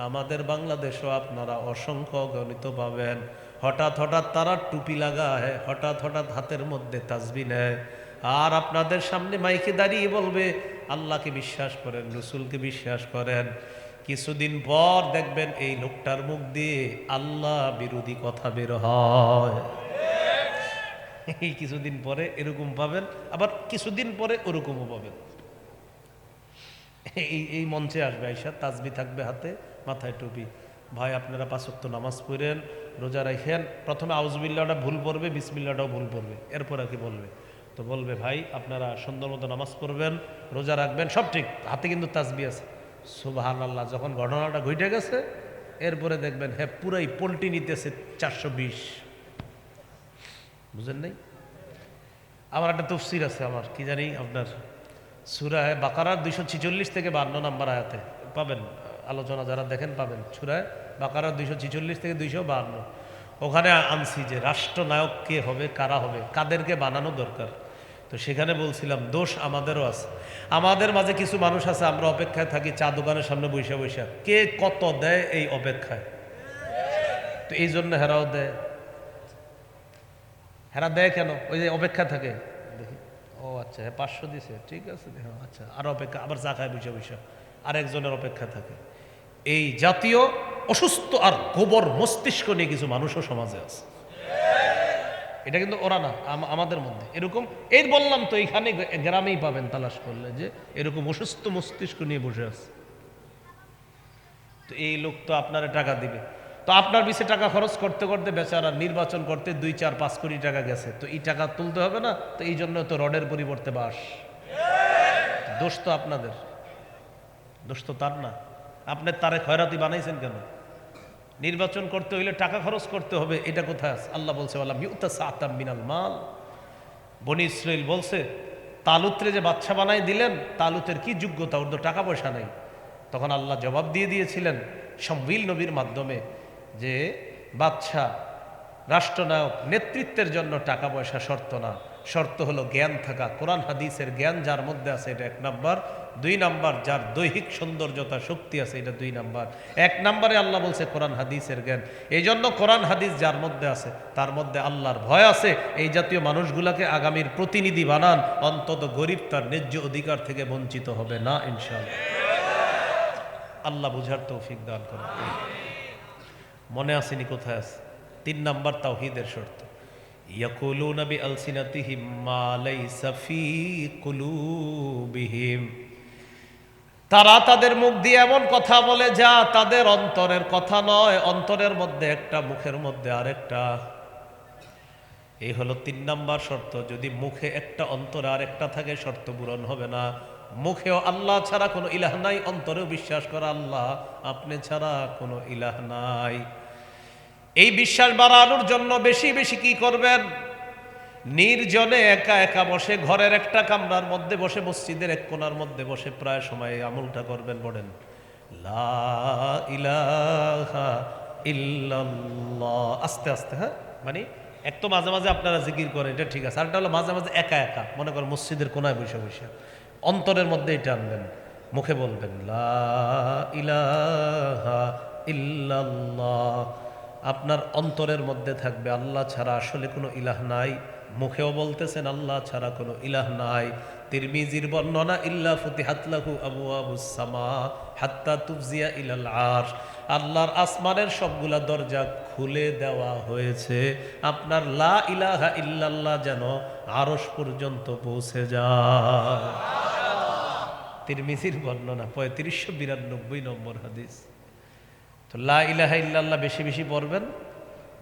আমাদের বাংলাদেশও আপনারা অসংখ্য গণিত পাবেন। হঠাৎ হঠাৎ তারা টুপি লাগায়, হঠাৎ হঠাৎ হাতের মধ্যে তাসবিহ নেয়, আর আপনাদের সামনে মাইকে দাঁড়িয়ে বলবে আল্লাহকে বিশ্বাস করেন, রসুলকে বিশ্বাস করেন। কিছুদিন পর দেখবেন এই লোকটার মুখ দিয়ে আল্লাহ বিরোধী কথা বের হয়। এই কিছুদিন পরে এরকম পাবেন, আবার কিছুদিন পরে ওরকমও পাবেন। এই মঞ্চে আসবে আইসা, তাসবিহ থাকবে হাতে, মাথায় টুপি। ভাই আপনারা 5 ওয়াক্ত নামাজ পড়েন, রোজা রাখেন। প্রথমে আউযুবিল্লাহটা ভুল পড়বে, বিসমিল্লাহটাও ভুল পড়বে, এরপর আর কি বলবে? তো বলবে ভাই আপনারা সুন্দর মতো নামাজ পড়বেন, রোজা রাখবেন, সব ঠিক, হাতে কিন্তু তাসবিহ আছে। সুবহানাল্লাহ। যখন ঘটনাটা ঘটে গেছে এরপরে দেখবেন হ্যাঁ পুরাই পল্টি নিতেছে 420। বুঝেন নাই? আমার একটা তফসির আছে, আমার কি জানি আপনার সূরা বাকারার 246 থেকে 52 নম্বর আয়াতে পাবেন, আলোচনা যারা দেখেন পাবেন। সূরা বাকারার 246 থেকে 252 ওখানে আনছি যে রাষ্ট্রনায়ক কে হবে, কারা হবে, কাদেরকে বানানো দরকার। তো সেখানে বলছিলাম দোষ আমাদেরও আছে। আমাদের মাঝে কিছু মানুষ আছে আমরা অপেক্ষায় থাকি চা দোকানের সামনে বৈশা বৈশা, কে কত দেয় এই অপেক্ষায়। তো এই জন্য হেরাও দেয়। হেরা দেয় কেন? ওই যে অপেক্ষা থাকে, দেখি ও আচ্ছা হ্যাঁ 500 দিছে, ঠিক আছে হ্যাঁ আচ্ছা, আর অপেক্ষা, আবার চা খায় বৈশা বৈশা, আর একজনের অপেক্ষা থাকে। এই জাতীয় অসুস্থ আর গোবর মস্তিষ্ক নিয়ে কিছু মানুষও সমাজে আছে। এটা কিন্তু ওরা না, আমাদের মধ্যে এরকম। এই বললাম তো এইখানে গ্রামেই পাবেন তালাশ করলে, যে এরকম অসুস্থ মস্তিষ্ক নিয়ে বসে আছে। তো এই লোক তো আপনারে টাকা দিবে, তো আপনার পিছে টাকা খরচ করতে করতে বেচারা নির্বাচন করতে 2-4-5 কোটি টাকা গেছে, তো এই টাকা তুলতে হবে না? তো এই জন্য তো রডের পরিবর্তে বাঁশ। দোষ তো আপনাদের, দোষ তো তার না। আপনি তারে খয়রাতি বানাইছেন কেন? নির্বাচন করতে হইলে টাকা খরচ করতে হবে, এটা কোথায় আছে? আল্লাহ বলছে ওয়ালাম ইউতা সাআতাম মিনাল মাল। বনি ইসরাইল বলছে তালুতরে যে বাদশা বানাই দিলেন, তালুতের কি যোগ্যতা, ওর তো টাকা পয়সা নেই। তখন আল্লাহ জবাব দিয়ে দিয়েছিলেন শামউইল নবীর মাধ্যমে যে বাদশা, রাষ্ট্রনায়ক, নেতৃত্বের জন্য টাকা পয়সা শর্ত না, শর্ত হলো জ্ঞান থাকা। কোরআন হাদিসের জ্ঞান যার মধ্যে আছে এটা 1 নাম্বার। 2 নাম্বার যার দৈহিক সৌন্দর্যতা শক্তি আছে, এটা 2 নাম্বার। 1 নাম্বারে আল্লাহ বলছে কোরআন হাদিসের জ্ঞান। এই জন্য কোরআন হাদিস যার মধ্যে আছে তার মধ্যে আল্লাহর ভয় আছে। এই জাতীয় মানুষগুলাকে আগামীর প্রতিনিধি বানান, অন্তত গরিব তার ন্যায্য অধিকার থেকে বঞ্চিত হবে না ইনশাআল্লাহ। আল্লাহ বুঝার তৌফিক দান করুন। মনে আসেনি কোথায় আছে? 3 নাম্বার তাওহীদের শর্ত, ইয়াকুলুনা বিআলসিনাতিহিম মা লাইসা ফি কুলুবিহিম। তারা তাদের মুখ দিয়ে এমন কথা বলে যা তাদের অন্তরের কথা নয়। অন্তরের মধ্যে একটা, মুখের মধ্যে আরেকটা। এই হলো 3 নাম্বার শর্ত। যদি মুখে একটা অন্তরে আরেকটা থাকে শর্ত পূরণ হবে না। মুখেও আল্লাহ ছাড়া কোনো ইলাহ নাই, অন্তরেও বিশ্বাস করা আল্লাহ আপনি ছাড়া কোনো ইলাহ নাই। এই বিশ্বাস বাড়ানোর জন্য বেশি বেশি কি করবেন? নির্জনে একা একা বসে, ঘরের একটা কামরার মধ্যে বসে, মসজিদের এক কোণার মধ্যে বসে প্রায় সময় আমলটা করবেন। পড়েন লা ইলাহা ইল্লাল্লাহ, আস্তে আস্তে। হ্যাঁ, মানে এক তো মাঝে মাঝে আপনারা জিকির করেন, এটা ঠিক আছে। আরেকটা হলো মাঝে মাঝে একা একা, মনে করেন মসজিদের কোণায় বসে বসে অন্তরের মধ্যে এটা আনবেন, মুখে বলবেন লা ইলাহা ইল্লাল্লাহ। আপনার অন্তরের মধ্যে থাকবে আল্লাহ ছাড়া আসলে কোনো ইলাহ নাই, মুখেও বলতেছেন আল্লাহ ছাড়া কোনো ইলাহ নাই। তিরমিজির বর্ণনা ইল্লা ফুতিহাত লাহু আবওয়াবুস সামা হাত্তা তুফজিয়া ইলাল আরশ। আল্লাহর আসমানের সবগুলা দরজা খুলে দেওয়া হয়েছে, আপনার লা ইলাহা ইল্লাল্লাহ যেন আরশ পর্যন্ত পৌঁছে যায়। তিরমিজির বর্ণনা 3592 নম্বর হাদিস। তো লা ইলাহা ইল্লাল্লাহ বেশি বেশি পড়বেন।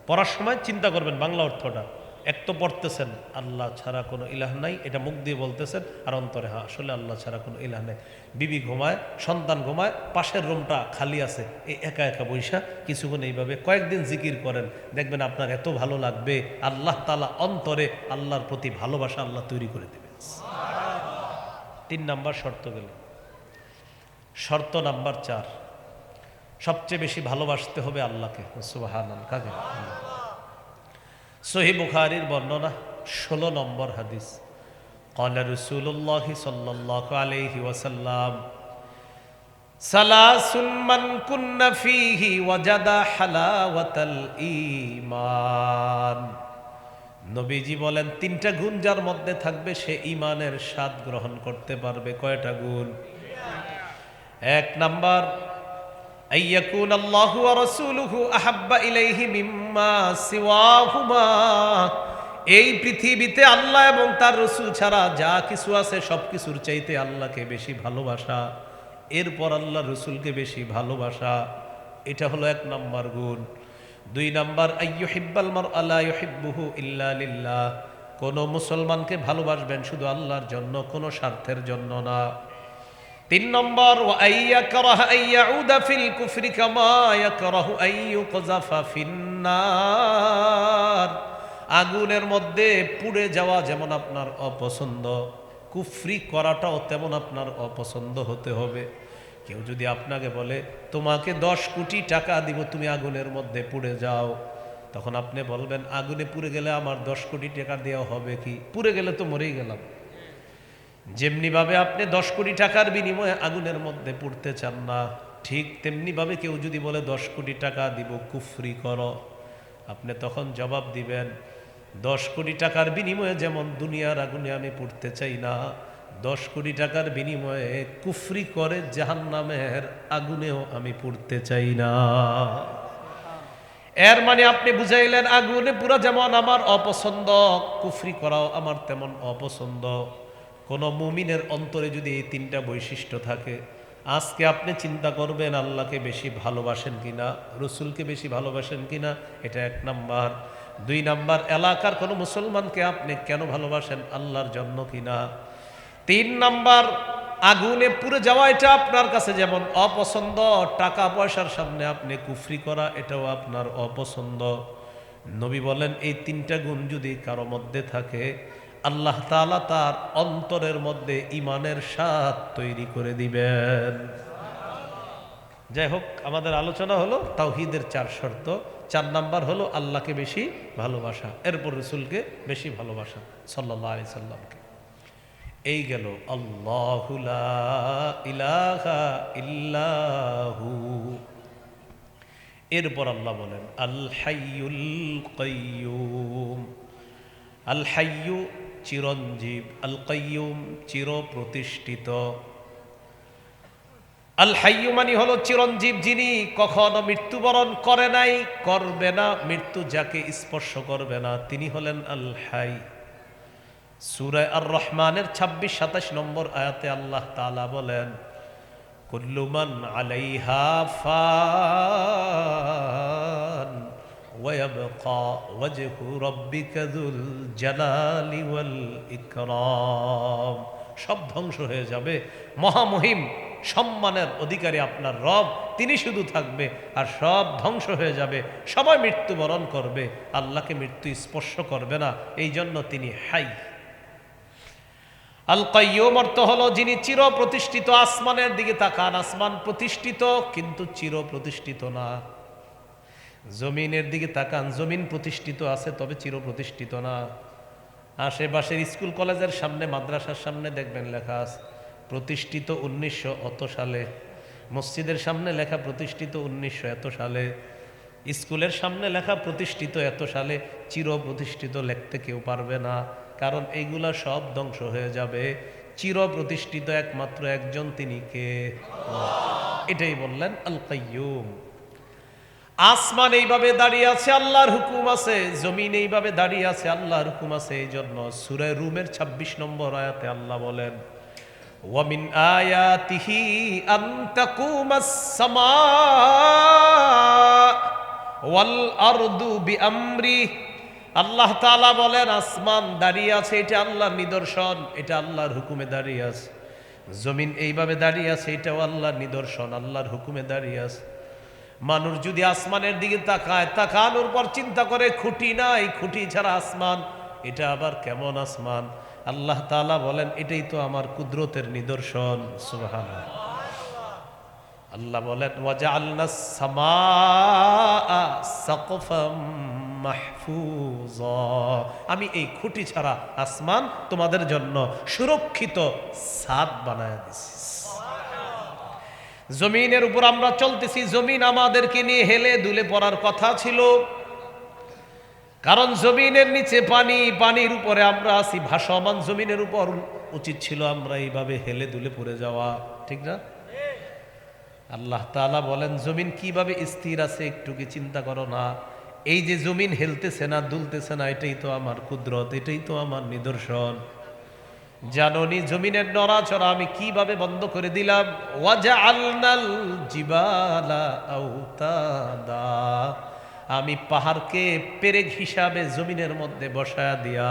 পড়ার সময় চিন্তা করবেন বাংলা অর্থটা। এক তো পড়তেছেন আল্লাহ ছাড়া কোনো ইলাহ নাই, এটা মুখ দিয়ে বলতেছেন, আর অন্তরে হ্যাঁ আসলে আল্লাহ ছাড়া কোনো ইলাহ নাই। বিবি ঘুমায়, সন্তান ঘুমায়, পাশের রুমটা খালি আছে, এই একা একা বৈশা কিছুক্ষণ এইভাবে কয়েকদিন জিকির করেন, দেখবেন আপনার এত ভালো লাগবে। আল্লাহ তাআলা অন্তরে আল্লাহর প্রতি ভালোবাসা আল্লাহ তৈরি করে দেবেন। 3 নাম্বার শর্ত গেল। শর্ত নাম্বার 4, সবচেয়ে বেশি ভালোবাসতে হবে আল্লাহকে। সুবহানাল্লাহ। কাকে? সহিহ বুখারীর বর্ণনা 16 নম্বর হাদিস। ক্বালা রাসূলুল্লাহ সাল্লাল্লাহু আলাইহি ওয়াসাল্লাম, সালাসুন মান কুন্না ফীহি ওয়াজাদা হালাওয়াতাল ঈমান। নবীজি বলেন তিনটা গুণ যার মধ্যে থাকবে সে ঈমানের স্বাদ গ্রহণ করতে পারবে। কয়টা গুণ? এক নাম্বার, আইয়াকুন আল্লাহু ওয়া রাসূলুহু আহাব্বা ইলাইহি মিম্মা সিওয়াহুমা। এই পৃথিবীতে আল্লাহ এবং তার রাসূল ছাড়া যা কিছু আছে সব কিছুর চাইতে আল্লাহকে বেশি ভালোবাসা, এরপর আল্লাহ রাসূলকে বেশি ভালোবাসা, এটা হলো এক নাম্বার গুণ। দুই নাম্বার, আইয়ুহিব্বাল মারআ লা ইউহিব্বুহু ইল্লা লিল্লাহ। কোন মুসলমানকে ভালোবাসবেন শুধু আল্লাহর জন্য, কোনো স্বার্থের জন্য না। তিন নম্বর, ওয়া আইয়াকরাহা আইয়াউদা ফিল কুফরি কামা ইয়াকরাহু আইয়ুকযাফা ফিন্নার। আগুনের মধ্যে পুড়ে যাওয়া যেমন আপনার অপছন্দ, কুফরি করাটাও তেমন আপনার অপছন্দ হতে হবে। কেউ যদি আপনাকে বলে তোমাকে 10 কোটি টাকা দিব তুমি আগুনের মধ্যে পুড়ে যাও, তখন আপনি বলবেন আগুনে পুড়ে গেলে আমার 10 কোটি টাকা দেওয়া হবে কি? পুড়ে গেলে তো মরেই গেলাম। যেমনিভাবে আপনি 10 কোটি টাকার বিনিময়ে আগুনের মধ্যে পড়তে চান না, ঠিক তেমনিভাবে কেউ যদি বলে 10 কোটি টাকা দিব কুফরি করো, আপনি তখন জবাব দিবেন 10 কোটি টাকার বিনিময়ে যেমন দুনিয়ার আগুনে আমি পড়তে চাই না, 10 কোটি টাকার বিনিময়ে কুফরি করে জাহান্নামের আগুনেও আমি পড়তে চাই না। এর মানে আপনি বুঝাইলেন আগুনে পুরা যেমন আমার অপছন্দ, কুফরি করাও আমার তেমন অপছন্দ। কোন মুমিনের অন্তরে যদি এই তিনটা বৈশিষ্ট্য থাকে, আজকে আপনি চিন্তা করবেন আল্লাহকে বেশি ভালোবাসেন কিনা, রসুলকে বেশি ভালোবাসেন কিনা, এটা এক নাম্বার। দুই নাম্বার, এলাকার কোনো মুসলমানকে আপনি কেন ভালোবাসেন, আল্লাহর জন্য কিনা। তিন নাম্বার, আগুনে পুড়ে যাওয়া এটা আপনার কাছে যেমন অপছন্দ, টাকা পয়সার সামনে আপনি কুফরি করা এটাও আপনার অপছন্দ। নবী বলেন এই তিনটা গুণ যদি কারো মধ্যে থাকে, আল্লাহ তাআলা তার অন্তরের মধ্যে ঈমানের স্বাদ তৈরি করে দিবেন। যাই হোক, আমাদের আলোচনা হলো তাওহীদের 4 শর্ত। 4 নাম্বার হলো আল্লাহকে বেশি ভালোবাসা, এরপর রাসূলকে বেশি ভালোবাসা সাল্লাল্লাহু আলাইহি সাল্লামকে। এই গেল আল্লাহু লা ইলাহা ইল্লাহু। এরপর আল্লাহ বলেন আল হাইয়ুল কাইয়্যুম। আল হাইয়্যু চিরঞ্জীব, আল কাইয়্যুম চির প্রতিষ্ঠিত। আল হাইয়্যু মানে হলো চিরঞ্জীব, যিনি কখনো মৃত্যুবরণ করে নাই, করবে না, মৃত্যু যাকে স্পর্শ করবে না, তিনি হলেন আল হাই। সূরা আর রহমানের 26-27 নম্বর আয়াতে আল্লাহ তাআলা বলেন কুল্লু মান আলাইহা ফান ওয়া ইয়াবকা ওয়াজহু রাব্বিকা যুল জালালি ওয়াল ইকরাম। সব ধ্বংস হয়ে যাবে, মহামহিম সম্মানের অধিকারী আপনার রব তিনি শুধু থাকবে, আর সব ধ্বংস হয়ে যাবে, সবাই মৃত্যুবরণ করবে, আল্লাহকে মৃত্যু স্পর্শ করবে না, এই জন্য তিনি হাই। আল কাইয়্যুম অর্থ হলো যিনি চির প্রতিষ্ঠিত। আসমানের দিকে তাকান, আসমান প্রতিষ্ঠিত কিন্তু চির প্রতিষ্ঠিত না। জমিনের দিকে তাকান, জমিন প্রতিষ্ঠিত আছে তবে চির প্রতিষ্ঠিত না। আশেপাশের স্কুল কলেজের সামনে, মাদ্রাসার সামনে দেখবেন লেখা আছে প্রতিষ্ঠিত 1900 অত সালে, মসজিদের সামনে লেখা প্রতিষ্ঠিত 1900 এত সালে, স্কুলের সামনে লেখা প্রতিষ্ঠিত এত সালে। চির প্রতিষ্ঠিত লিখতে কেউ পারবে না, কারণ এইগুলা সব ধ্বংস হয়ে যাবে। চির প্রতিষ্ঠিত একমাত্র একজন, তিনি কে? এটাই বললেন আল কাইয়্যুম। আসমান এইভাবে দাঁড়িয়ে আছে, আল্লাহর হুকুম আছে, জমিন এইভাবে দাঁড়িয়ে আছে, আল্লাহর হুকুম আছে। এই জন্য সূরা রুমের 26 নম্বর আয়াতে আল্লাহ বলেন ওয়া মিন আয়াতিহি আন তাকুমাস সামা ওয়াল আরদু বিআমরি। আল্লাহ তাআলা বলেন আসমান দাঁড়িয়ে আছে, এটা আল্লাহর নিদর্শন, এটা আল্লাহর হুকুমে দাঁড়িয়ে আছে। জমিন এইভাবে দাঁড়িয়ে আছে, এটাও আল্লাহর নিদর্শন, আল্লাহর হুকুমে দাঁড়িয়ে আছে। মানুষ যদি আসমানের দিকে তাকায়, তাকানোর পর চিন্তা করে খুঁটি নাই, খুঁটি ছাড়া আসমান, এটা আবার কেমন আসমান? আল্লাহ তাআলা বলেন এটাই তো আমার কুদরতের নিদর্শন। সুবহানাল্লাহ। আল্লাহ বলেন ওয়াজআলনাস সামাআ সাকফাম মাহফুজা। আমি এই খুঁটি ছাড়া আসমান তোমাদের জন্য সুরক্ষিত ছাদ বানায় দিছি। জমিনের উপর আমরা চলতেছি, জমিন আমাদেরকে নিয়ে হেলে দুলে পড়ার কথা ছিল, কারণ জমিনের নিচে পানি, পানির উপরে আমরা আছি ভাসমান। জমিনের উপর উচিত ছিল আমরা এইভাবে হেলে দুলে পড়ে যাওয়া, ঠিক না? আল্লাহ তাআলা বলেন জমিন কিভাবে স্থির আছে একটু কি চিন্তা করো না? এই যে জমিন হেলতেছে না, দুলতেছে না, এটাই তো আমার কুদরত, এটাই তো আমার নিদর্শন। জাননি জমিনের নড়াচড়া আমি কিভাবে বন্ধ করে দিলাম? ওয়াজআলনাল জিবালা আওতাদা, আমি পাহাড়কে পেরেক হিসাবে জমিনের মধ্যে বসায়া দিয়া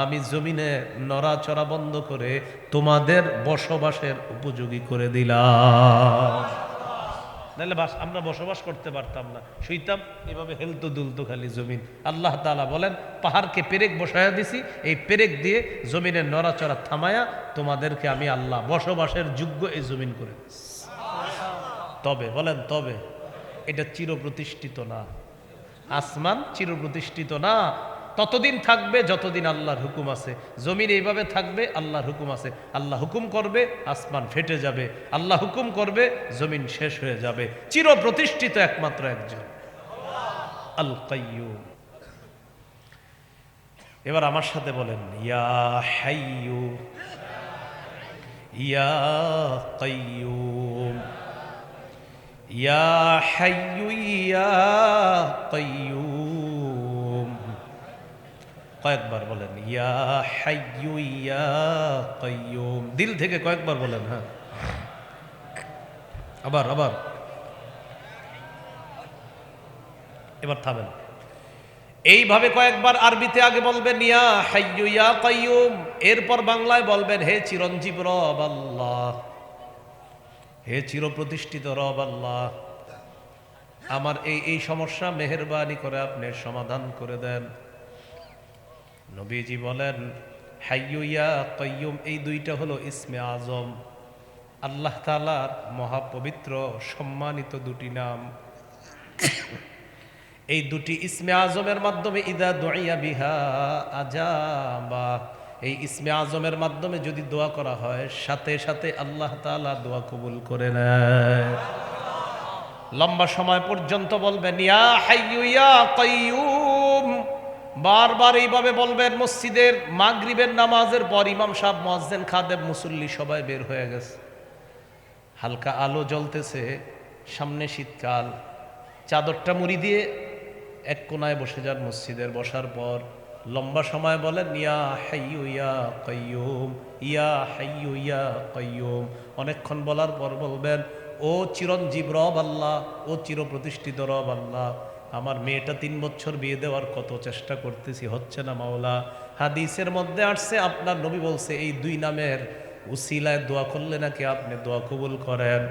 আমি জমিনে নড়াচড়া বন্ধ করে তোমাদের বসবাসের উপযোগী করে দিলাম। নাহলে আমরা বসবাস করতে পারতাম না, শুইতাম এভাবে হেলতো দুলতো খালি জমিন। আল্লাহ তাআলা বলেন পাহাড়কে পেরেক বসায়া দিছি, এই পেরেক দিয়ে জমিনের নড়াচড়া থামায়া তোমাদেরকে আমি আল্লাহ বসবাসের যোগ্য এই জমিন করে দিছি। তবে বলেন তবে এটা চিরপ্রতিষ্ঠিত না, আসমান চিরপ্রতিষ্ঠিত না। ততদিন থাকবে যতদিন আল্লাহর হুকুম আছে। জমিন এইভাবে থাকবে, আল্লাহর হুকুম আছে। আল্লাহ হুকুম করবে আসমান ফেটে যাবে, আল্লাহ হুকুম করবে জমিন শেষ হয়ে যাবে। চিরপ্রতিষ্ঠিত একমাত্র একজন, আল কাইয়্যুম। এবার আমার সাথে বলেন ইয়া হাইয়্যু ইয়া কাইয়্যুম, ইয়া হাইয়্যু ইয়া কাইয়্যুম। কয়েকবার বলেন ইয়া হাইয়্যু ইয়া কাইয়্যুম, দিল থেকে কয়েকবার বলেন। হ্যাঁ, আবার আবার, এবার থামেন। এইভাবে কয়েকবার আরবিতে আগে বলবেন ইয়া হাইয়্যু ইয়া কাইয়্যুম, এরপর বাংলায় বলবেন হে চিরঞ্জীব রব আল্লাহ, হে চিরপ্রতিষ্ঠিত রব আল্লাহ, আমার এই সমস্যা মেহেরবানি করে আপনি সমাধান করে দেন। নবীজি বলেন হাইয়্যু ইয়া কাইয়্যুম, এই দুইটা হলো ইসমে আজম, আল্লাহ তাআলার মহাপবিত্র সম্মানিত দুটি নাম। এই দুটি ইসমে আজমের মাধ্যমে ইদা দুইয়া বিহা আজাবা, এই ইসমে আজমের মাধ্যমে যদি দোয়া করা হয় সাথে সাথে আল্লাহ তাআলা দোয়া কবুল করে নেয়। লম্বা সময় পর্যন্ত বলবেন ইয়া হাইয়্যু ইয়া কাইয়্যুম, বারবার এইভাবে বলবেন। মসজিদের মাগরিবের নামাজের পর ইমাম সাহেব, মুয়াজ্জিন, খাদেম, মুসল্লি সবাই বের হয়ে গেছে, হালকা আলো জ্বলতেছে, সামনে শীতকাল, চাদরটা মুড়ি দিয়ে এক কোনায় বসে যান মসজিদের। বসার পর লম্বা সময় বলেন ইয়া হাইয়্যু ইয়া কাইয়্যুম, ইয়া হাইয়্যু ইয়া কাইয়্যুম। অনেকক্ষণ বলার পর বলবেন ও চিরঞ্জীব রব আল্লাহ, ও চিরপ্রতিষ্ঠিত রব আল্লাহ, আমার মেয়েটা 3 বছর বিয়ে দেওয়ার কত চেষ্টা করতেছি, হচ্ছে না মাওলা। হাদিসের মধ্যে আসছে আপনার নবী বলছে এই দুই নামের উসিলায় দোয়া করলে নাকি আপনি দোয়া কবুল করেন।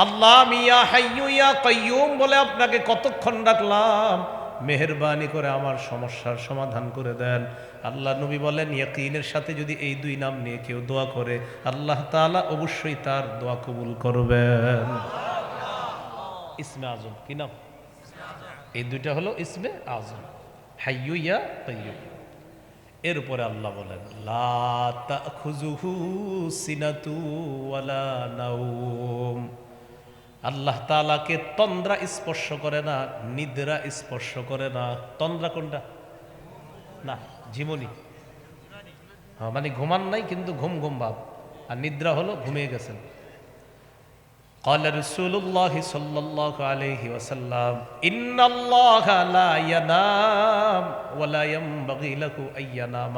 আল্লাহ ইয়া হাইয়্যু ইয়া কাইয়্যুম বলে আপনাকে কতক্ষণ ডাকলাম, মেহেরবানি করে আমার সমস্যার সমাধান করে দেন। আল্লাহ নবী বলেন ইয়াকিনের সাথে যদি এই দুই নাম নিয়ে কেউ দোয়া করে আল্লাহ তাআলা অবশ্যই তার দোয়া কবুল করবেন। ইসমে আজম কি নাম? এই দুইটা হলো ইসমে আজম, হাইয়্যু ইয়া কাইয়্যুম। এর উপরে আল্লাহ বলেন লা তাখুযুহু সিনাতু ওয়ালা নাওম, আল্লাহ তাআলাকে তন্দ্রা স্পর্শ করে না, নিদ্রা স্পর্শ করে না। তন্দ্রা কোনটা? না, ঝিমুনি, মানে ঘুমান নাই কিন্তু ঘুম ঘুম ভাব, আর নিদ্রা হলো ঘুমিয়ে গেছেন। قال رسول الله صلى الله عليه وسلم إن الله لا ينام ولا ينبغي له أن ينام,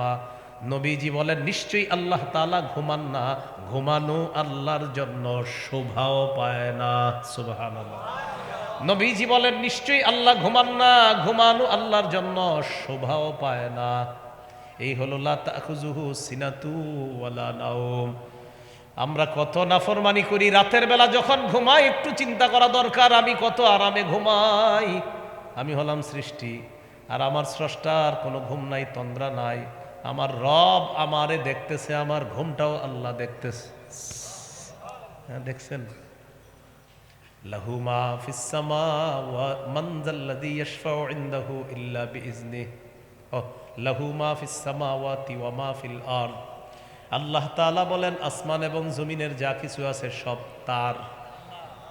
নবীজি বলেন নিশ্চয়ই আল্লাহ তাআলা ঘুমান না, ঘুমানো আল্লাহর জন্য শোভাও পায় না। সুবহানাল্লাহ। নবীজি বলেন নিশ্চয়ই আল্লাহ ঘুমান না, ঘুমানো আল্লাহর জন্য শোভাও পায় না। এই হলো লা তাখুযুহু সিনাতু ওয়ালা নাওম। আমরা কত নাফরমানি করি, রাতের বেলা যখন ঘুমাই একটু চিন্তা করা দরকার আমি কত আরামে ঘুমাই। আমি হলাম সৃষ্টি, আর আমার স্রষ্টার কোনো ঘুম নাই, তন্দ্রা নাই। আমার রব আমারে দেখতেছে, আমার ঘুমটাও আল্লাহ দেখতেছে। হ্যাঁ, দেখছেন? লাহু মা ফিস সামাওয়াতি মান যাল্লাযী ইয়াশফাউ ইনদাহু ইল্লা বিইজনিহি, লাহু মা ফিস সামাওয়াতি ওয়া মা ফিল আরদ। আল্লাহ তাআলা বলেন আসমান এবং জমিনের যা কিছু আছে সব তার।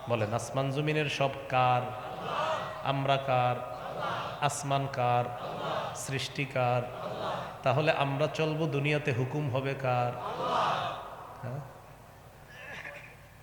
বলেন আসমান জমিনের সব কার? আমরা কার? আসমান কার? সৃষ্টিকার। তাহলে আমরা চলবো দুনিয়াতে হুকুম হবে কার? হ্যাঁ?